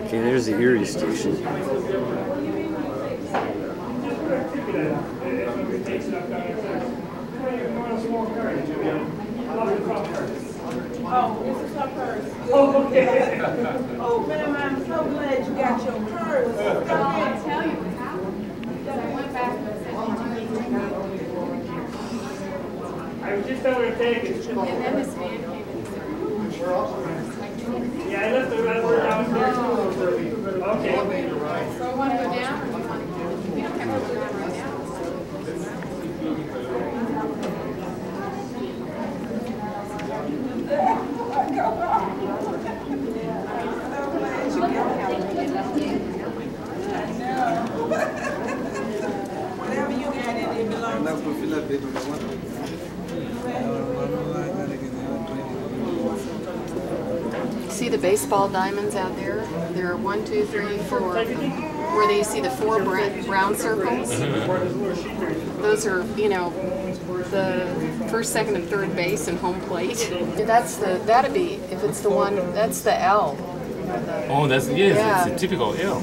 Okay, there's the Erie station. Oh, this is her purse. Oh, okay. Oh, ma'am, I'm so glad you got your purse. I'll tell you what's happened. Because I went back and said, I was just over to take it. and then this man came and said, Yeah, I left the red word downstairs too. Okay. so I want to go down, or do you want to go? We don't have to go down right now. Whatever you got in it belongs to See the baseball diamonds out there? There are 1, 2, 3, 4 of them. Where they see the 4 brown circles. Those are, you know, the first, second, and third base and home plate. That'd be, if it's the one, that's the L. Oh, that's, yes, Yeah. it's a typical L.